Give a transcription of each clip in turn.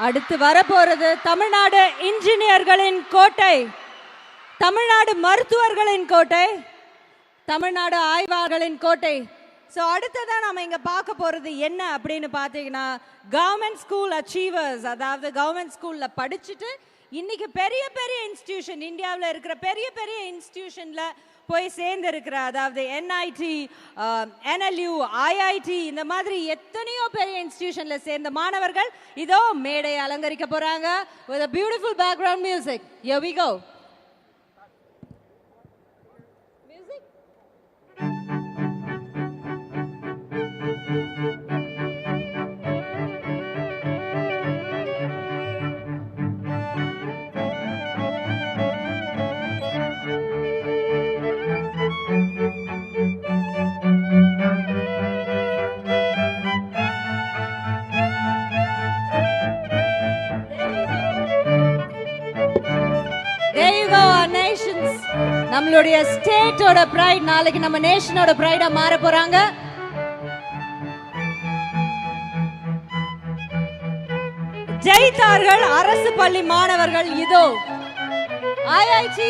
அடுத்து வரப்போறது தமிழ்நாடு இன்ஜினியர்களின் கோட்டை, தமிழ்நாடு மருத்துவர்களின் கோட்டை, தமிழ்நாடு ஆய்வாளர்களின் கோட்டை. ஸோ அடுத்ததான் நம்ம இங்கே பார்க்க போகிறது என்ன அப்படின்னு பார்த்தீங்கன்னா, கவர்மெண்ட் ஸ்கூல் அச்சீவர்ஸ். அதாவது கவர்மெண்ட் ஸ்கூலில் படிச்சுட்டு இன்னைக்கு பெரிய பெரிய இன்ஸ்டிடியூஷன், இந்தியாவில் இருக்கிற பெரிய பெரிய இன்ஸ்டிடியூஷனில் போய் சேர்ந்துருக்கிற, அதாவது என்ஐடி, NLU, IIT, இந்த மாதிரி எத்தனையோ பெரிய இன்ஸ்டிடியூஷனில் சேர்ந்த மாணவர்கள் இதோ மேடையை அலங்கரிக்க போகிறாங்க with a beautiful background music. Here we go. நம்மளுடைய ஸ்டேட்டோட பிரைட் நாளைக்கு நம்ம நேஷனோட பிரைடா மாற போறாங்க. ஜெயித்தார்கள் அரசு பள்ளி மாணவர்கள். இதோ IIT,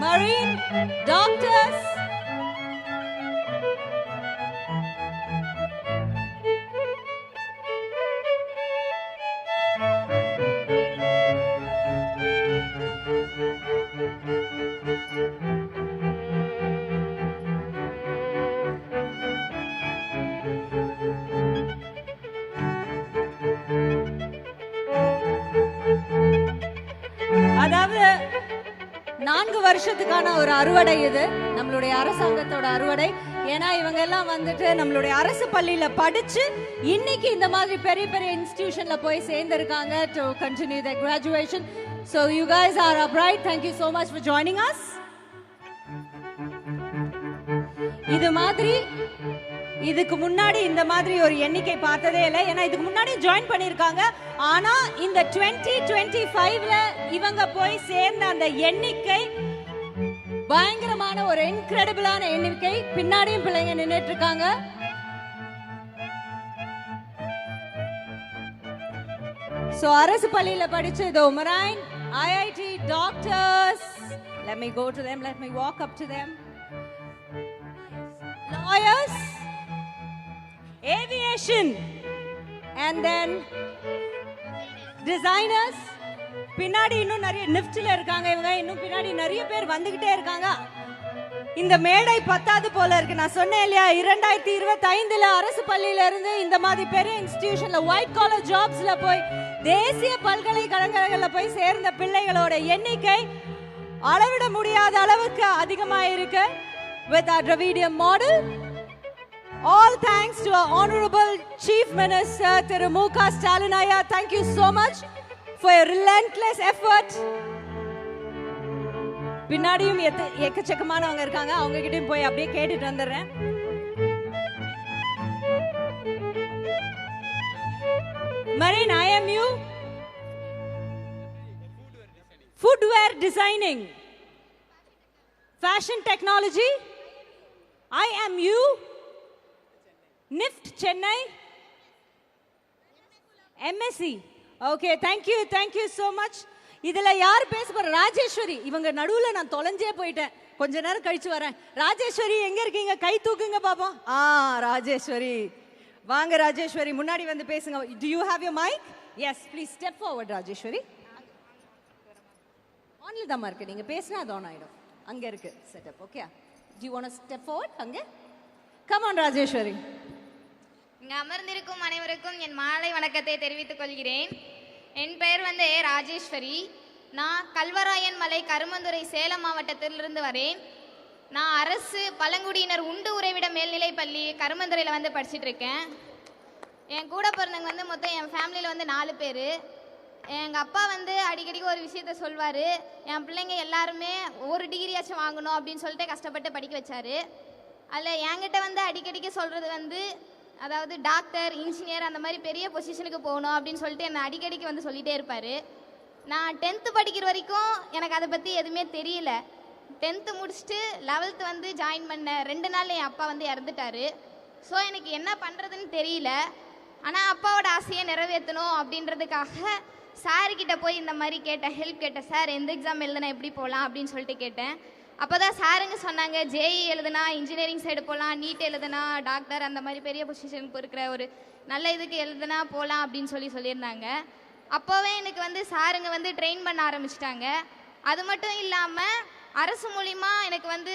Marine, டாக்டர்ஸ், அதாவது 4 வருஷத்துக்கான ஒரு அறுவடை இது, நம்மளுடைய அரசாங்கத்தோட அறுவடை. ஏன்னா இவங்க எல்லாம் வந்துட்டு நம்மளுடைய அரசு பள்ளியில படிச்சு இன்னைக்கு இந்த மாதிரி பெரிய பெரிய இன்ஸ்டிடியூஷன்ல போய் சேர்ந்திருக்காங்க to continue their graduation. So you guys are upright. Thank you so much for joining us. இது மாதிரி இதுக்கு முன்னாடி இந்த மாதிரி ஒரு எண்ணிக்கை பார்த்ததே இல்லை. ஏன்னா இதுக்கு முன்னாடி ஜாயின் பண்ணியிருக்காங்க. ஆனா இந்த 2025ல இவங்க போய் சேர்ந்த அந்த எண்ணிக்கை பயங்கரமான ஒரு இன்கிரெடிபிளான எண்ணிக்கை. பின்னாடியும் பிள்ளைங்க நின்றுட்டு இருக்காங்க. சோ அரசு பள்ளியில படிச்ச இதோ Marine, IIT, doctors. Let me go to them. Let me walk up to them. Lawyers, aviation, and then designers. பின்னாடி இன்னும் நிறைய நிஃப்ட்ல இருக்காங்க. இவங்க இன்னும் பின்னாடி நிறைய பேர் வந்துகிட்டே இருக்காங்க. இந்த மேடை பத்தாது போல இருக்கு. நான் சொன்னேன் இல்லையா, 2025ல அரசு பள்ளியில இருந்து இந்த மாதிரி பெரிய இன்ஸ்டிடியூஷன்ல ஒயிட் காலர் ஜாப்ஸ்ல போய் தேசிய பல்கலைக்கழகங்கள்ல போய் சேர்ந்த பிள்ளைகளோட எண்ணிக்கை அளவிட முடியாத அளவுக்கு அதிகமாக இருக்கு. With our Dravidian model, all thanks to our Honorable Chief Minister Thiru M.K. Stalin Ayya. Thank you so much for your relentless effort. பின்னாடியும் எக்கச்சக்கமானவங்க இருக்காங்க. அவங்க கிட்டயும் போய் அப்படியே கேட்டுட்டு வந்துடுறேன். Marine, IMU, footwear designing, fashion technology, IMU, NIFT Chennai, MSc. Okay, thank you so much. இதுல யார் பேச போற? ராஜேஸ்வரி. இவங்க நடுவுல நான் தொலைஞ்சே போயிட்டேன். கொஞ்ச நேரம் கழிச்சு வரேன். ராஜேஸ்வரி எங்க இருக்கீங்க? கை தூக்குங்க பாப்போம். ராஜேஸ்வரி வாங்க. ராஜேஸ்வரி முன்னாடி வந்து பேசுங்க. Do you have your mic? Yes, please step forward Rajeswari. ஆன்ல தான் இருக்கு. நீங்க பேசினா அது ஆன் ஆயிடும். அங்க இருக்கு setup. Okay, do you want to step forward? அங்க come on ராஜேஸ்வரி. இங்க அமர்ந்திருக்கும் அனைவருக்கும் என் மாலை வணக்கத்தை தெரிவித்துக் கொள்கிறேன். என் பெயர் ராஜேஸ்வரி. நான் கல்வராயன் மலை கருமந்துறை சேலம் மாவட்டத்திலிருந்து வரேன். நான் அரசு பழங்குடியினர் உண்டு உறைவிட மேல்நிலை பள்ளி கருமந்துறையில் படிச்சுட்டு இருக்கேன். என் கூட பிறந்தவங்க மொத்தம் என் ஃபேமிலியில் 4 பேர். எங்கள் அப்பா அடிக்கடிக்கு ஒரு விஷயத்த சொல்வார். என் பிள்ளைங்க எல்லாருமே ஒரு டிகிரியாச்சும் வாங்கணும் அப்படின்னு சொல்லிட்டு கஷ்டப்பட்டு படிக்க வச்சார். அதில் என்கிட்ட அடிக்கடிக்கு சொல்கிறது அதாவது டாக்டர், இன்ஜினியர், அந்த மாதிரி பெரிய பொசிஷனுக்கு போகணும் அப்படின்னு சொல்லிட்டு என்னை அடிக்கடிக்கு சொல்லிகிட்டே இருப்பார். நான் 10th படிக்கிற வரைக்கும் எனக்கு அதை பற்றி எதுவுமே தெரியல. 10th முடிச்சுட்டு 11th ஜாயின் பண்ண 2 நாளில் என் அப்பா இறந்துட்டார். ஸோ எனக்கு என்ன பண்ணுறதுன்னு தெரியல. ஆனால் அப்பாவோட ஆசையை நிறைவேற்றணும் அப்படின்றதுக்காக சார்கிட்ட போய் இந்த மாதிரி ஹெல்ப் கேட்டேன். சார் எந்த எக்ஸாம் எழுதுனா எப்படி போகலாம் அப்படின்னு சொல்லிட்டு கேட்டேன். அப்போ தான் சாருங்க சொன்னாங்க, ஜேஇ எழுதுனா இன்ஜினியரிங் சைடு போகலாம், நீட் எழுதுனா டாக்டர் அந்த மாதிரி பெரிய பொசிஷனுக்கு இருக்கிற ஒரு நல்ல இதுக்கு எழுதுனா போகலாம் அப்படின்னு சொல்லியிருந்தாங்க. அப்போவே எனக்கு வந்து சாருங்க வந்து ட்ரெயின் பண்ண ஆரம்பிச்சிட்டாங்க. அது மட்டும் இல்லாமல் அரசு மூலிமா எனக்கு வந்து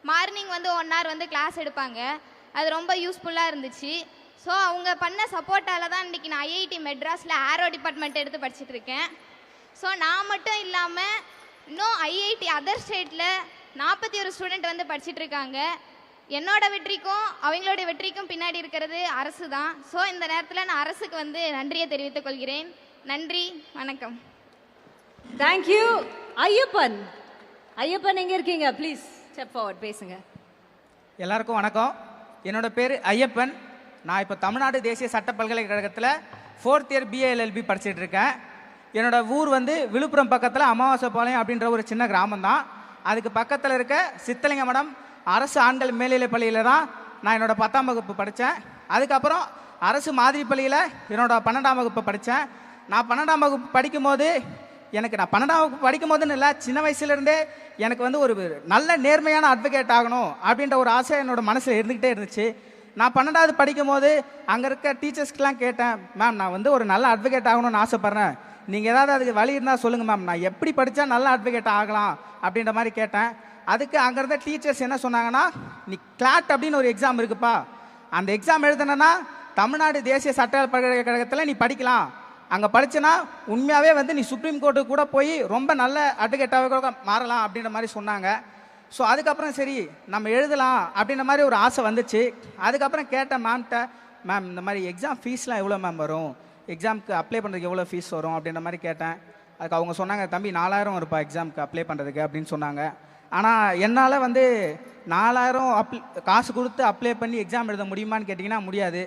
மார்னிங் வந்து 1 hour வந்து கிளாஸ் எடுப்பாங்க. அது ரொம்ப யூஸ்ஃபுல்லாக இருந்துச்சு. ஸோ அவங்க பண்ண சப்போர்ட்டால் தான் இன்றைக்கி நான் ஐஐடி மெட்ராஸில் ஏரோ டிபார்ட்மெண்ட் எடுத்து படிச்சுட்டு இருக்கேன். ஸோ நான் மட்டும் இல்லாமல் இன்னும் ஐஐடி அதர் ஸ்டேட்டில் 41 ஸ்டூடெண்ட் வந்து படிச்சுட்டு இருக்காங்க. என்னோட வெற்றிக்கும் அவங்களோட வெற்றிக்கும் பின்னாடி இருக்கிறது அரசு தான். ஸோ இந்த நேரத்தில் நான் அரசுக்கு வந்து நன்றியை தெரிவித்துக் கொள்கிறேன். நன்றி, வணக்கம். தேங்க்யூ. ஐயப்பன், ஐயப்பன் எங்கே இருக்கீங்க? ப்ளீஸ் ஸ்டெப் ஃபார்வர்ட், பேசுங்க. எல்லாருக்கும் வணக்கம். என்னோட பேர் ஐயப்பன். நான் இப்போ தமிழ்நாடு தேசிய சட்ட பல்கலைக்கழகத்தில் 4th இயர் பிஏஎல்எல்பி படிச்சுட்டு இருக்கேன். என்னோட ஊர் வந்து விழுப்புரம் பக்கத்தில் அமாவாசைப்பாளையம் அப்படின்ற ஒரு சின்ன கிராமம் தான். அதுக்கு பக்கத்தில் இருக்க சித்தலிங்க மடம் அரசு ஆண்கள் மேல்நிலைப் பள்ளியில் தான் நான் என்னோட 10ஆம் வகுப்பு படித்தேன். அதுக்கப்புறம் அரசு மாதிரி பள்ளியில் என்னோட 12ஆம் வகுப்பு படித்தேன். நான் 12ஆம் வகுப்பு படிக்கும்போது நான் 12ஆம் வகுப்பு படிக்கும்போதுன்னு இல்லை, சின்ன வயசுலேருந்தே எனக்கு வந்து ஒரு நல்ல நேர்மையான அட்வொகேட் ஆகணும் அப்படின்ற ஒரு ஆசை என்னோட மனசில் இருந்துக்கிட்டே இருந்துச்சு. நான் 12வது படிக்கும்போது அங்கே இருக்க டீச்சர்ஸ்க்கெலாம் கேட்டேன், மேம் நான் வந்து ஒரு நல்ல அட்வொகேட் ஆகணும்னு ஆசைப்பட்றேன், நீங்கள் ஏதாவது அதுக்கு வழி இருந்தால் சொல்லுங்கள் மேம், நான் எப்படி படித்தா நல்ல அட்வொகேட் ஆகலாம் அப்படின்ற மாதிரி கேட்டேன். அதுக்கு அங்கே இருந்த டீச்சர்ஸ் என்ன சொன்னாங்கன்னா, நீ கிளாட் அப்படின்னு ஒரு எக்ஸாம் இருக்குப்பா, அந்த எக்ஸாம் எழுதுனா தமிழ்நாடு தேசிய சட்ட பல்கலைக்கழகத்தில் நீ படிக்கலாம், அங்கே படித்தனா உண்மையாகவே வந்து நீ சுப்ரீம் கோர்ட்டுக்கு கூட போய் ரொம்ப நல்ல அட்வொகேட்டாக கூட மாறலாம் அப்படின்ற மாதிரி சொன்னாங்க. ஸோ அதுக்கப்புறம் சரி நம்ம எழுதலாம் அப்படின்ற மாதிரி ஒரு ஆசை வந்துச்சு. அதுக்கப்புறம் கேட்டேன் மேம்கிட்ட, மேம் இந்த மாதிரி எக்ஸாம் ஃபீஸ்லாம் எவ்வளோ மேம் வரும், எக்ஸாம்க்கு அப்ளை பண்ணுறதுக்கு எவ்வளோ ஃபீஸ் வரும் அப்படின்ற மாதிரி கேட்டேன். அதுக்கு அவங்க சொன்னாங்க, தம்பி 4000 வருப்பா எக்ஸாமுக்கு அப்ளை பண்ணுறதுக்கு அப்படின்னு சொன்னாங்க. ஆனால் என்னால் வந்து 4000 காசு கொடுத்து அப்ளை பண்ணி எக்ஸாம் எழுத முடியுமான்னு கேட்டிங்கன்னா முடியாது.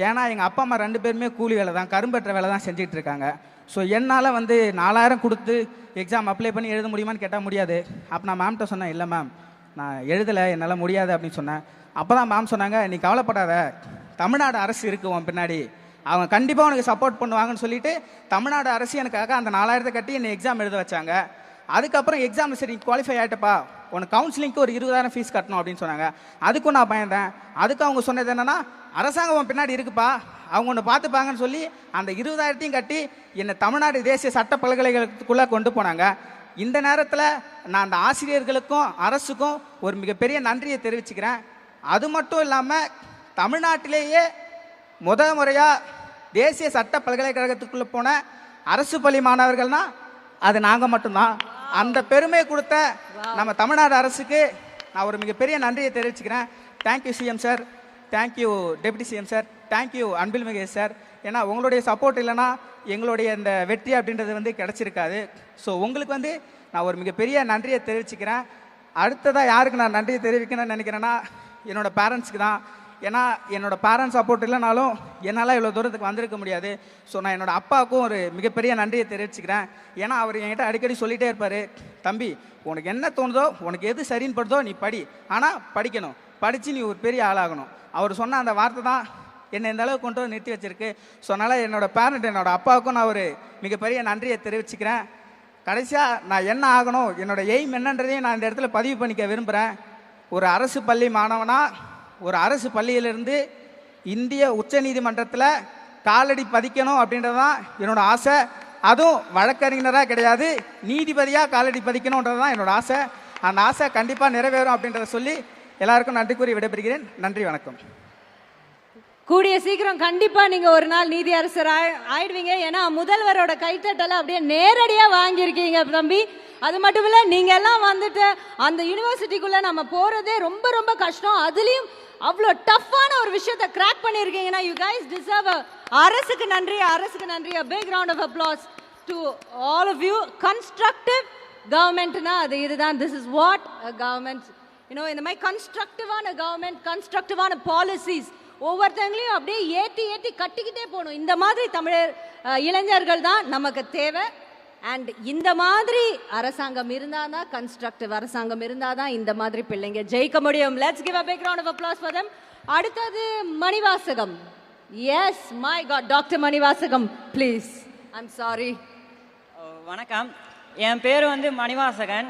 ஏன்னா எங்கள் அப்பா அம்மா 2 பேருமே கூலி வேலை தான், கரும்பற்ற வேலை தான் செஞ்சுட்டு இருக்காங்க. ஸோ என்னால் வந்து 4000 கொடுத்து எக்ஸாம் அப்ளை பண்ணி எழுத முடியுமான்னு கேட்டால் முடியாது. அப்போ நான் மேம்கிட்ட சொன்னேன், இல்லை மேம் நான் எழுதலை, என்னால் முடியாது அப்படின்னு சொன்னேன். அப்போ தான் மேம் சொன்னாங்க, நீ கவலைப்படாத, தமிழ்நாடு அரசு இருக்குது உன் பின்னாடி, அவங்க கண்டிப்பாக உனக்கு சப்போர்ட் பண்ணுவாங்கன்னு சொல்லிட்டு தமிழ்நாடு அரசு எனக்காக அந்த 4000 கட்டி என்னை எக்ஸாம் எழுத வச்சாங்க. அதுக்கப்புறம் எக்ஸாம் சரி குவாலிஃபை ஆகிட்டப்பா, உனக்கு கவுன்சிலிங்க்கு ஒரு 20000 ஃபீஸ் கட்டணும் அப்படின்னு சொன்னாங்க. அதுக்கும் நான் பயந்தேன். அதுக்கு அவங்க சொன்னது என்னென்னா, அரசாங்கம் உன் பின்னாடி இருக்குப்பா, அவங்க ஒன்று பார்த்துப்பாங்கன்னு சொல்லி அந்த 20000 கட்டி என்னை தமிழ்நாடு தேசிய சட்ட பல்கலைக்கழகத்துக்குள்ளே கொண்டு போனாங்க. இந்த நேரத்தில் நான் அந்த ஆசிரியர்களுக்கும் அரசுக்கும் ஒரு மிகப்பெரிய நன்றியை தெரிவிச்சுக்கிறேன். அது மட்டும் இல்லாமல் தமிழ்நாட்டிலேயே முறையாக தேசிய சட்ட பல்கலைக்கழகத்துக்குள்ளே போன அரசு பள்ளி மாணவர்கள்னால் அது நாங்கள் மட்டும்தான். அந்த பெருமை கொடுத்த நம்ம தமிழ்நாடு அரசுக்கு நான் ஒரு மிகப்பெரிய நன்றியை தெரிவிச்சுக்கிறேன். Thank you CM sir, thank you deputy CM sir, thank you Anbil Mahesh sir. ஏன்னா உங்களுடைய சப்போர்ட் இல்லைன்னா எங்களுடைய இந்த வெற்றி அப்படின்றது வந்து கிடச்சிருக்காது. ஸோ உங்களுக்கு வந்து நான் ஒரு மிகப்பெரிய நன்றியை தெரிவிச்சுக்கிறேன். அடுத்ததாக யாருக்கு நான் நன்றியை தெரிவிக்கணும்னு நினைக்கிறேன்னா என்னோடய பேரண்ட்ஸுக்கு தான். ஏன்னா என்னோடய பேரண்ட்ஸ் சப்போர்ட் இல்லைனாலும் என்னால் இவ்வளோ தூரத்துக்கு வந்திருக்க முடியாது. ஸோ நான் என்னோடய அப்பாவுக்கும் ஒரு மிகப்பெரிய நன்றியை தெரிவிச்சுக்கிறேன். ஏன்னா அவர் என்கிட்ட அடிக்கடி சொல்லிகிட்டே இருப்பார், தம்பி உனக்கு என்ன தோணுதோ, உனக்கு எது சரின்னு படுதோ நீ படி, ஆனால் படிக்கணும், படித்து நீ ஒரு பெரிய ஆளாகணும். அவர் சொன்ன அந்த வார்த்தை தான் என்னை இந்த அளவுக்கு கொண்டு வந்து நிறுத்தி வச்சிருக்கு. ஸோ அதனால் என்னோடய பேரண்ட் என்னோடய அப்பாவுக்கும் நான் ஒரு மிகப்பெரிய நன்றியை தெரிவிச்சுக்கிறேன். கடைசியாக நான் என்ன ஆகணும், என்னோடய எய்ம் என்னன்றதையும் நான் இந்த இடத்துல பதிவு பண்ணிக்க விரும்புகிறேன். ஒரு அரசு பள்ளி மாணவனாக ஒரு அரசு பள்ளியிலிருந்து இந்திய உச்ச நீதிமன்றத்தில் காலடி பதிக்கணும் அப்படின்றது தான் என்னோடய ஆசை. அதுவும் வழக்கறிஞராக கிடையாது, நீதிபதியாக காலடி பதிக்கணுன்றது தான் என்னோடய ஆசை. அந்த ஆசை கண்டிப்பாக நிறைவேறும் அப்படின்றத சொல்லி எல்லாருக்கும் நன்றி கூறி விடைபெறுகிறேன். நன்றி, வணக்கம். கூடிய சீக்கிரம் கண்டிப்பா நீங்க ஒரு நாள் நீதி அரசர் ஆயிடுவீங்க. ஏன்னா முதல்வரோட கைத்தட்டல அப்படியே நேரடியா வாங்கியிருக்கீங்க தம்பி. அது மட்டும் இல்ல, நீங்க எல்லாம் வந்துட்டு அந்த யூனிவர்சிட்டிக்குள்ள நம்ம போறதே ரொம்ப ரொம்ப கஷ்டம். அதுலயும் அவ்வளோ டஃப்பான ஒரு விஷயத்தை கிராக் பண்ணியிருக்கீங்கன்னா யூ கைஸ் டிசர்வ். அரசுக்கு நன்றி, அரசுக்கு நன்றி. A big round of applause to all of you. Constructive governmentனா அது இதுதான். This is what a government, you know, இந்த மாதிரி கன்ஸ்ட்ரக்டிவான கவர்மெண்ட், கன்ஸ்ட்ரக்டிவான பாலிசிஸ் ஒவ்வொருத்தங்களையும் அப்படியே ஏற்றி ஏற்றி கட்டிக்கிட்டே போகணும். இந்த மாதிரி தமிழர் இளைஞர்கள் தான் நமக்கு தேவை. அண்ட் இந்த மாதிரி அரசாங்கம் இருந்தால் தான், கன்ஸ்ட்ரக்டிவ் அரசாங்கம் இருந்தால் தான் இந்த மாதிரி பிள்ளைங்க ஜெயிக்க முடியும். Let's give a big round of applause for them. அடுத்தது Manivasagam. Yes, my god, doctor Manivasagam please. I'm sorry. வணக்கம், என் பேர் வந்து மணிவாசகன்.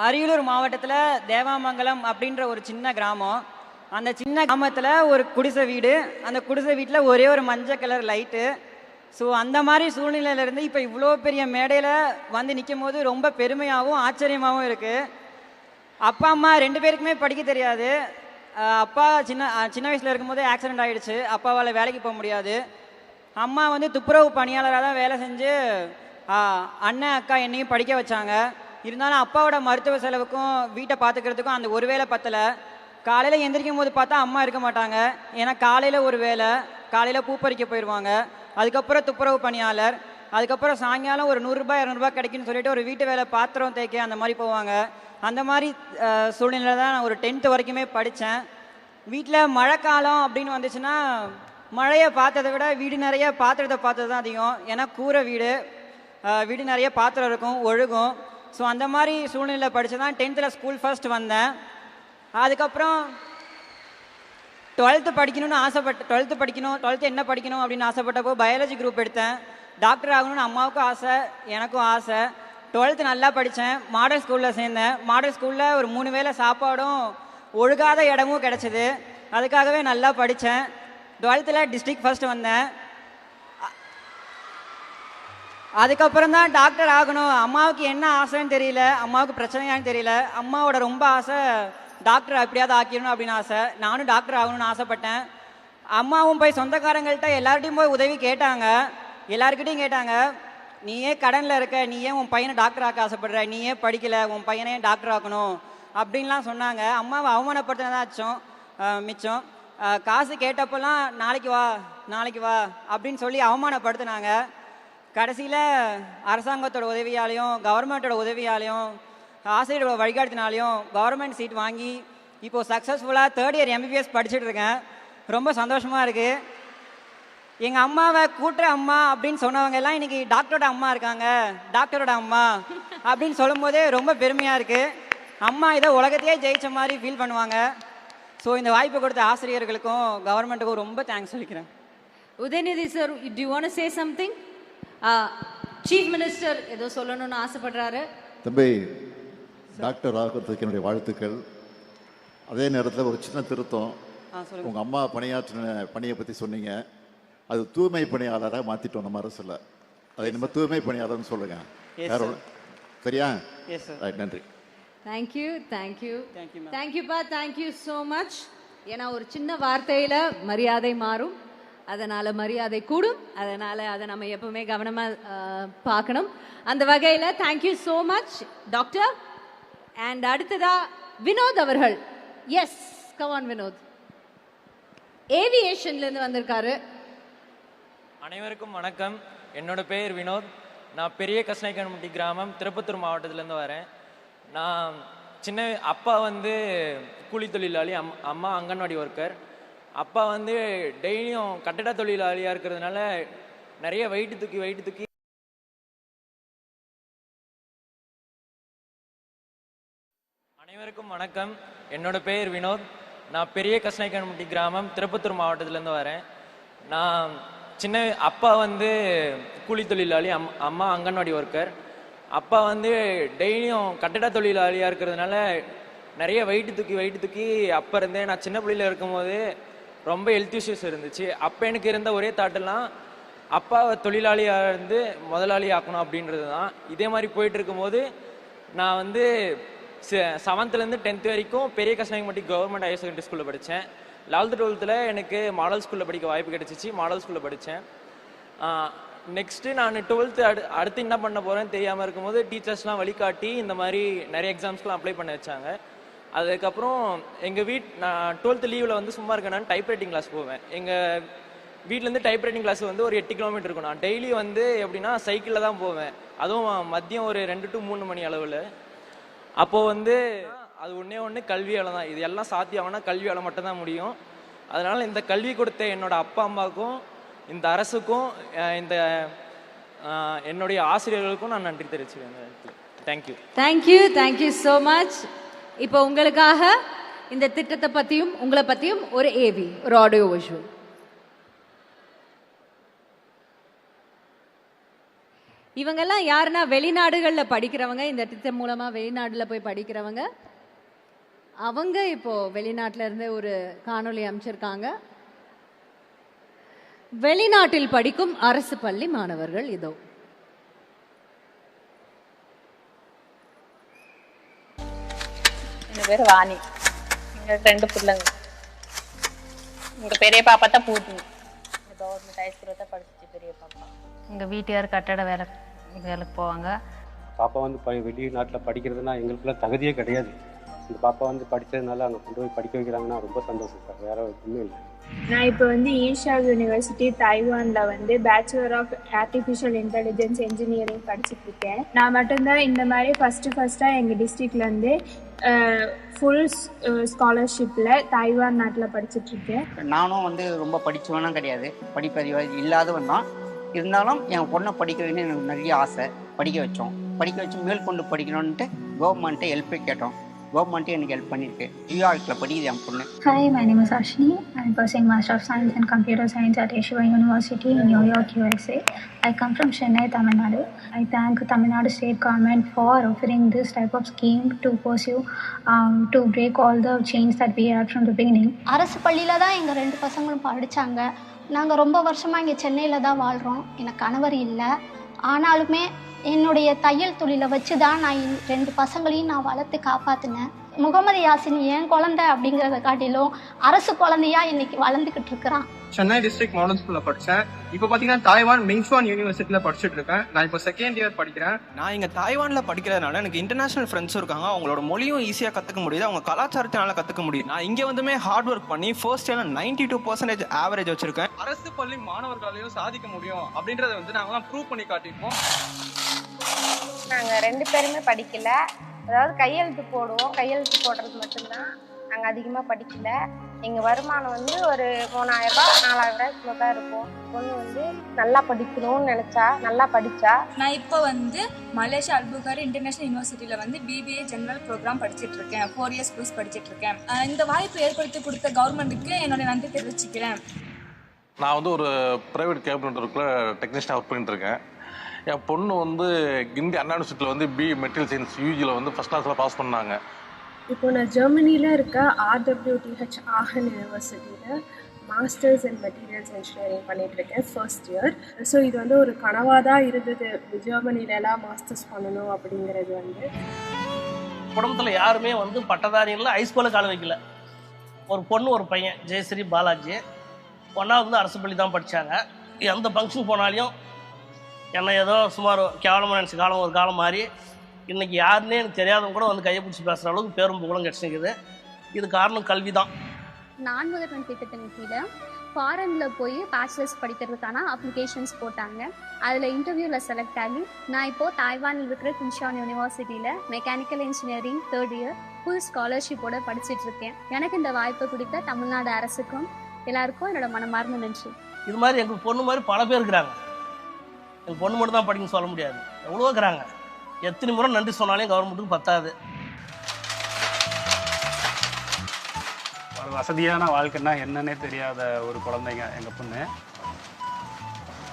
அரியலூர் மாவட்டத்தில் தேவாமங்கலம் அப்படின்ற ஒரு சின்ன கிராமம். அந்த சின்ன கிராமத்தில் ஒரு குடிசை வீடு. அந்த குடிசை வீட்டில் ஒரே ஒரு மஞ்சள் கலர் லைட்டு. ஸோ அந்த மாதிரி சூழ்நிலையிலேருந்து இப்போ இவ்வளோ பெரிய மேடையில் வந்து நிற்கும் போது ரொம்ப பெருமையாகவும் ஆச்சரியமாகவும் இருக்குது. அப்பா அம்மா 2 பேருக்குமே படிக்க தெரியாது. அப்பா சின்ன வயசில் இருக்கும்போதே ஆக்சிடெண்ட் ஆகிடுச்சு. அப்பாவால் வேலைக்கு போக முடியாது. அம்மா வந்து துப்புரவு பணியாளராக தான் வேலை செஞ்சு அண்ணன் அக்கா என்னையும் படிக்க வச்சாங்க. இருந்தாலும் அப்பாவோட மருத்துவ செலவுக்கும் வீட்டை பார்த்துக்கிறதுக்கும் அந்த ஒரு வேளை பத்தலை. காலையில் எந்திரிக்கும் போது பார்த்தா அம்மா இருக்க மாட்டாங்க. ஏன்னா காலையில் ஒரு வேலை, காலையில் பூ பறிக்க போயிடுவாங்க. அதுக்கப்புறம் துப்புரவு பணியாளர். அதுக்கப்புறம் சாயங்காலம் ஒரு 100 ரூபாய் 200 ரூபாய் கிடைக்குன்னு சொல்லிட்டு ஒரு வீட்டு வேலை, பாத்திரம் தேய்க்க அந்த மாதிரி போவாங்க. அந்த மாதிரி சூழ்நிலையில் தான் நான் ஒரு 10th வரைக்குமே படித்தேன். வீட்டில் மழை காலம் அப்படின்னு வந்துச்சுன்னா மழையை பார்த்ததை விட வீடு நிறைய பாத்திரத்தை பார்த்தது தான் அதிகம். ஏன்னா கூரை வீடு, வீடு நிறைய பாத்திரம் இருக்கும், ஒழுகும். ஸோ அந்த மாதிரி சூழ்நிலை படித்து தான் 10th ஸ்கூல் ஃபர்ஸ்ட் வந்தேன். அதுக்கப்புறம் 12th படிக்கணும்னு ஆசைப்பட்டு 12th என்ன படிக்கணும் அப்படின்னு ஆசைப்பட்டப்போ பயாலஜி குரூப் எடுத்தேன். டாக்டர் ஆகணும்னு அம்மாவுக்கும் ஆசை, எனக்கும் ஆசை. 12th நல்லா படித்தேன். மாடல் ஸ்கூலில் சேர்ந்தேன். மாடல் ஸ்கூலில் ஒரு 3 வேளை சாப்பாடும் ஒழுகாத இடமும் கிடச்சிது. அதுக்காகவே நல்லா படித்தேன். 12th டிஸ்ட்ரிக்ட் ஃபர்ஸ்ட் வந்தேன். அதுக்கப்புறம் தான் டாக்டர் ஆகணும். அம்மாவுக்கு என்ன ஆசைன்னு தெரியல, அம்மாவுக்கு பிரச்சனையான்னு தெரியல. அம்மாவோட ரொம்ப ஆசை டாக்டர் எப்படியாவது ஆக்கிடணும் அப்படின்னு ஆசை. நானும் டாக்டர் ஆகணும்னு ஆசைப்பட்டேன். அம்மாவும் போய் சொந்தக்காரங்கள்ட்ட எல்லார்ட்டையும் போய் உதவி கேட்டாங்க. எல்லாருக்கிட்டையும் கேட்டாங்க, நீ ஏன் கடனில் இருக்க, நீ ஏன் உன் பையனை டாக்டர் ஆக்க ஆசைப்படுற, நீ ஏன் படிக்கலை, உன் பையனை ஏன் டாக்டர் ஆக்கணும் அப்படின்லாம் சொன்னாங்க. அம்மாவை அவமானப்படுத்தினதாச்சும் மிச்சம். காசு கேட்டப்போல்லாம் நாளைக்கு வா அப்படின்னு சொல்லி அவமானப்படுத்தினாங்க. கடைசியில் அரசாங்கத்தோட உதவியாலையும் கவர்மெண்ட்டோட உதவியாலையும் ஆசிரியரோட வழிகாட்டினாலையும் கவர்மெண்ட் சீட் வாங்கி இப்போது சக்ஸஸ்ஃபுல்லாக 3rd இயர் MBBS படிச்சுட்டு இருக்கேன். ரொம்ப சந்தோஷமாக இருக்குது. எங்கள் அம்மாவை கூட்டுற அம்மா அப்படின்னு சொன்னவங்க எல்லாம் இன்னைக்கு டாக்டரோட அம்மா இருக்காங்க. டாக்டரோட அம்மா அப்படின்னு சொல்லும் போதே ரொம்ப பெருமையாக இருக்குது. அம்மா இதை உலகத்தையே ஜெயிச்ச மாதிரி ஃபீல் பண்ணுவாங்க. ஸோ இந்த வாய்ப்பு கொடுத்த ஆசிரியர்களுக்கும் கவர்மெண்ட்டுக்கும் ரொம்ப தேங்க்ஸ் சொல்லிக்கிறேன். Udhayanidhi sir, do you want to say something? Chief minister ஏதோ சொல்லணும்னு ஆசைப்படுறாரு. தம்பி, டாக்டர் ஆகிறதுக்கு என்னுடைய வாழ்த்துக்கள். அதே நேரத்தில் ஒரு சின்ன திருத்தம். உங்கள் அம்மா பணியாற்றின பணியை பற்றி சொன்னீங்க. அது தூய்மை பணியாளராக மாற்றிட்டோம் நம்ம அரசில். அதை நம்ம தூய்மை பணியாளர்னு சொல்லுங்க. சரியா? நன்றி. தேங்க்யூப்பா, தேங்க்யூ ஸோ மச். ஏன்னா ஒரு சின்ன வார்த்தையில் மரியாதை மாறும், அதனால் மரியாதை கூடும். அதனால் அதை நம்ம எப்பவுமே கவனமாக பார்க்கணும். அந்த வகையில் thank you so much doctor. And அடுத்ததா வினோத் அவர்கள். Yes, come on Vinod. ஏவியேஷன்லேருந்து வந்திருக்காரு. அனைவருக்கும் வணக்கம். என்னோட பேர் வினோத். நான் பெரிய கஸ்நாயக்கன்பட்டி கிராமம், திருப்பத்தூர் மாவட்டத்திலேருந்து வரேன். நான் அப்பா வந்து கூலி தொழிலாளி, அம்மா அங்கன்வாடி ஒர்க்கர். அப்பா வந்து டெய்லியும் கட்டட தொழிலாளியாக இருக்கிறதுனால நிறைய வெயிட்டு தூக்கி அனைவருக்கும் வணக்கம். என்னோட பேர் வினோத். நான் பெரிய கஸ்நாயக்கன்பட்டி கிராமம், திருப்பத்தூர் மாவட்டத்திலேருந்து வரேன். நான் அப்பா வந்து கூலி தொழிலாளி, அம்மா அங்கன்வாடி ஒர்க்கர். அப்பா வந்து டெய்லியும் கட்டட தொழிலாளியாக இருக்கிறதுனால நிறைய வெயிட்டு தூக்கி அப்போ இருந்தே நான் சின்ன பிள்ளையில் இருக்கும்போது ரொம்ப ஹெல்த் இஷ்யூஸ் இருந்துச்சு. அப்போ எனக்கு இருந்த ஒரே தாட்டெல்லாம் அப்பாவை தொழிலாளியாக இருந்து முதலாளி ஆக்கணும் அப்படின்றது தான். இதே மாதிரி போயிட்டு இருக்கும்போது நான் வந்து 7th-லேருந்து 10th வரைக்கும் பெரிய கஸ்நாயக்கன்பட்டி கவர்மெண்ட் ஹையர் செகண்டரி ஸ்கூலில் படித்தேன். 11th 12th எனக்கு மாடல் ஸ்கூலில் படிக்க வாய்ப்பு கிடைச்சிச்சு. மாடல் ஸ்கூலில் படித்தேன். நெக்ஸ்ட்டு நான் 12th அடுத்து என்ன பண்ண போகிறேன்னு தெரியாமல் இருக்கும்போது டீச்சர்ஸ்லாம் வழிகாட்டி இந்த மாதிரி நிறைய எக்ஸாம்ஸ்லாம் அப்ளை பண்ண வச்சாங்க. அதுக்கப்புறம் நான் 12th லீவில் வந்து சும்மா இருக்கேன். நான் டைப்ரைட்டிங் கிளாஸ் போவேன். எங்கள் வீட்டிலேருந்து டைப்ரைட்டிங் கிளாஸ் வந்து ஒரு 8 கிலோமீட்டர் இருக்கும். நான் டெய்லி வந்து எப்படின்னா சைக்கிளில் தான் போவேன். அதுவும் மதியம் ஒரு 2 to 3 மணி அளவில். அப்போது வந்து அது ஒன்று கல்வி வேலை தான். இது எல்லாம் சாத்தியம்னா கல்வி வேலை மட்டும்தான் முடியும். அதனால் இந்த கல்வி கொடுத்த என்னோட அப்பா அம்மாவுக்கும் இந்த அரசுக்கும் இந்த என்னுடைய ஆசிரியர்களுக்கும் நான் நன்றி தெரிவிச்சுக்கிறேன். Thank you so much. இப்போ உங்களுக்காக இந்த திட்டத்தை பற்றியும் உங்களை பற்றியும் ஒரு ஏவி, ஒரு ஆடியோ விஷுவல். இவங்கெல்லாம் யாருன்னா வெளிநாடுகளில் படிக்கிறவங்க, இந்த திட்டம் மூலமா வெளிநாடுல போய் படிக்கிறவங்க. அவங்க இப்போ வெளிநாட்டுல இருந்து ஒரு காணொளி அமைச்சிருக்காங்க. வெளிநாட்டில் படிக்கும் அரசு பள்ளி மாணவர்கள் இதோ. என் பேர் வாணி. எங்களுக்கு 2 பிள்ளைங்க. எங்கள் பெரிய பாப்பா தான் பூட்டி கவர்மெண்ட் ஹைஸ்கூலில் தான் படிச்சிச்சு பெரிய பாப்பா. எங்கள் வீட்டுக்கார் கட்டட வேலைக்கு போவாங்க. பாப்பா வந்து வெளிநாட்டில் படிக்கிறதுனா எங்களுக்குள்ள தகுதியே கிடையாது. இந்த பாப்பா வந்து படித்ததுனால அங்கே கொண்டு போய் படிக்க வைக்கிறாங்கன்னா ரொம்ப சந்தோஷம் சார், வேற ஒன்றும் இல்லை. நான் இப்போ வந்து ஈஷா யூனிவர்சிட்டி தைவானில் வந்து bachelor of artificial intelligence engineering படிச்சுட்டு இருக்கேன். நான் மட்டும்தான் இந்த மாதிரி ஃபஸ்ட்டாக எங்கள் டிஸ்ட்ரிக்ட்லேருந்து ஃபுல் ஸ்காலர்ஷிப்பில் தைவான் நாட்டில் படிச்சுட்ருக்கேன். நானும் வந்து ரொம்ப படித்தவனும் கிடையாது, படிப்பறிவு இல்லாதவன் தான். இருந்தாலும் என் பொண்ணை படிக்க வைக்கணும்னு எனக்கு நிறைய ஆசை. படிக்க வச்சு மேற்கொண்டு படிக்கணும்ன்ட்டு கவர்மெண்ட்டை ஹெல்ப்பே கேட்டோம். கவர்மெண்ட்டே எனக்கு ஹெல்ப் பண்ணியிருக்கு. நியூயார்க்கில் படிக்குது என் பொண்ணு. Hi, my name is Ashni. I'm pursuing Master of Science in Computer Science at Yeshiva University in New York, USA. I come from Chennai, Tamil Nadu. I thank Tamil Nadu state government for offering this type of scheme to pursue, to break all the chains that we had from the beginning. அரசு பள்ளியில் தான் எங்கள் 2 பசங்களும் படித்தாங்க. நாங்கள் ரொம்ப வருஷமாக இங்கே சென்னையில் தான் வாழ்கிறோம். எனக்கு கணவர் இல்லை. ஆனாலுமே என்னுடைய தையல் தொழிலை வச்சு தான் நான் 2 பசங்களையும் நான் வளர்த்து காப்பாற்றினேன். முகமது யாசின் என் குழந்தை அப்படிங்கிறத காட்டிலும் அரசு குழந்தையா இன்னைக்கு வளர்ந்துக்கிட்டு இருக்கிறான். சென்னை டிஸ்ட்ரிக்ட் மாடல் ஸ்கூல்ல படித்தேன். இப்போ பார்த்தீங்கன்னா தாய்வான் மிங்சுவான் யூனிவர்சிட்டியில் படிச்சுட்டு இருக்கேன். நான் இப்போ 2nd இயர் படிக்கிறேன். நான் இங்கே தாய்வானில் படிக்கிறதுனால எனக்கு இன்டர்நேஷனல் ஃப்ரெண்ட்ஸும் இருக்காங்க. அவங்களோட மொழியும் ஈஸியாக கற்றுக்க முடியுது, அவங்க கலாச்சாரத்தினால கற்றுக்க முடியுது. நான் இங்கே வந்துமே ஹார்ட் ஒர்க் பண்ணி ஃபர்ஸ்ட் இயர்ல 92% ஆவரேஜ் வச்சிருக்கேன். அரசு பள்ளி மாணவர்களையும் சாதிக்க முடியும் அப்படின்றத வந்து நாங்களாம் ப்ரூவ் பண்ணி காட்டியிருக்கோம். நாங்கள் 2 பேருமே படிக்கல. அதாவது கையெழுத்து போடுவோம். கையெழுத்து போடுறது மட்டும்தான். நாங்கள் அதிகமாக படிக்கல. எங்கள் வருமானம் வந்து ஒரு 3000 ரூபாய் 4000 ரூபாய்க்குள்ள தான் இருக்கும். பொண்ணு வந்து நல்லா படிக்கணும்னு நினச்சா நல்லா படித்தா. நான் இப்போ வந்து மலேசியா அல்புகாரி இன்டர்நேஷனல் யூனிவர்சிட்டியில் வந்து BBA ஜெனரல் ப்ரோக்ராம் படிச்சுட்டு இருக்கேன். 4 இயர்ஸ் கோர்ஸ் படிச்சுட்டு இருக்கேன். இந்த வாய்ப்பு ஏற்படுத்தி கொடுத்த கவர்மெண்ட்டுக்கு என்னோட நன்றி தெரிவிச்சுக்கிறேன். நான் வந்து ஒரு ப்ரைவேட் கேபிள் நெட்வொர்க்கில் டெக்னீஷியனாக ஒர்க் பண்ணிட்டு இருக்கேன். என் பொண்ணு வந்து கிண்டி அண்ணா யூனிவர்சிட்டியில் வந்து BA மெட்டீரியல் சயின்ஸ் UGயில் வந்து ஃபர்ஸ்ட் கிளாஸில் பாஸ் பண்ணாங்க. இப்போ நான் ஜெர்மனியில் இருக்க RWTH ஆஹன் யூனிவர்சிட்டியில் மாஸ்டர்ஸ் இன் மெட்டீரியல்ஸ் இன்ஜினியரிங் பண்ணிட்டு இருக்கேன் 1st இயர். ஸோ இது வந்து ஒரு கனவாக தான் இருந்தது, ஜெர்மனிலலாம் மாஸ்டர்ஸ் பண்ணணும் அப்படிங்கிறது. வந்து குடும்பத்தில் யாருமே வந்து பட்டதாரிகளில் ஹைஸ்கூலில் கால வைக்கல. ஒரு பொண்ணு ஒரு பையன் ஜெயஸ்ரீ பாலாஜி 1வது வந்து அரசு பள்ளி தான் படித்தாங்க. எந்த ஃபங்க்ஷன் போனாலையும் என்னை ஏதோ சுமார் கேவலமாக நினச்ச காலம் ஒரு காலம் மாதிரி இன்றைக்கி யாருன்னே எனக்கு தெரியாதவங்க கூட வந்து கையை பிடிச்சி பேசுகிற அளவுக்கு பேரும் புகழும் கிடச்சிருக்குது. இது காரணம் கல்வி தான். நான்முகன் திட்டத்தின் கீழே ஃபாரினில் போய் பேச்சுலர்ஸ் படிக்கிறதுக்கான அப்ளிகேஷன்ஸ் போட்டாங்க. அதில் இன்டர்வியூவில் செலக்ட் ஆகி நான் இப்போது தாய்வானில் இருக்கிற குன்ஷான் யூனிவர்சிட்டியில் mechanical engineering 3rd year full ஸ்காலர்ஷிப்போடு படிச்சுட்டு இருக்கேன். எனக்கு இந்த வாய்ப்பை கொடுத்த தமிழ்நாடு அரசுக்கும் எல்லாருக்கும் என்னோட மனமார்ந்த நன்றி. இது மாதிரி எங்கள் பொண்ணு மாதிரி பல பேர் இருக்கிறாங்க. எங்கள் பொண்ணு மட்டும் தான் படிக்கணும்னு சொல்ல முடியாது, எவ்வளோ இருக்கிறாங்க. எத்தனை முறை நன்றி சொன்னாலும் கவர்மெண்ட்டுக்கு பத்தாது. ஒரு வசதியான வாழ்க்கைன்னா என்னன்னே தெரியாத ஒரு குழந்தைங்க எங்கள் பொண்ணு.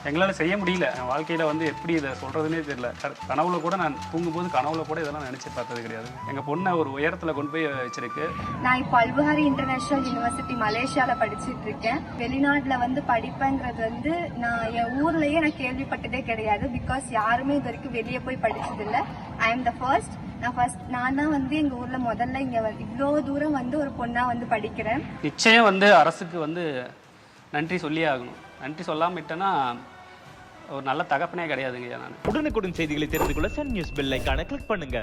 எங்களால் செய்ய முடியல. என் வாழ்க்கையில் வந்து எப்படி இதை சொல்கிறதுனே தெரியல. கனவுல கூட நான் தூங்கும்போது கனவுல கூட இதெல்லாம் நினச்சி பார்த்தது கிடையாது. எங்கள் பொண்ணை ஒரு உயரத்தில் கொண்டு போய் வச்சிருக்கு. நான் இப்போ அல்புகாரி இன்டர்நேஷனல் யூனிவர்சிட்டி மலேசியாவில் படிச்சுட்டு இருக்கேன். வெளிநாட்டில் வந்து படிப்பேங்கிறது வந்து நான் என் ஊர்லேயே நான் கேள்விப்பட்டதே கிடையாது. பிகாஸ் யாருமே இது வரைக்கும் வெளியே போய் படிச்சதில்லை. I am the first. நான் தான் வந்து எங்கள் ஊரில் முதல்ல இங்கே இவ்வளோ தூரம் வந்து ஒரு பொண்ணாக வந்து படிக்கிறேன். நிச்சயம் வந்து அரசுக்கு வந்து நன்றி சொல்லியே ஆகணும். நன்றி சொல்லாமல் விட்டேன்னா ஒரு நல்ல தகப்பனே கிடையாதுங்க. நான் உடனுக்குடன் செய்திகளை தெரிந்து கொள்ள சன் நியூஸ் பெல் ஐகானை கிளிக் பண்ணுங்க.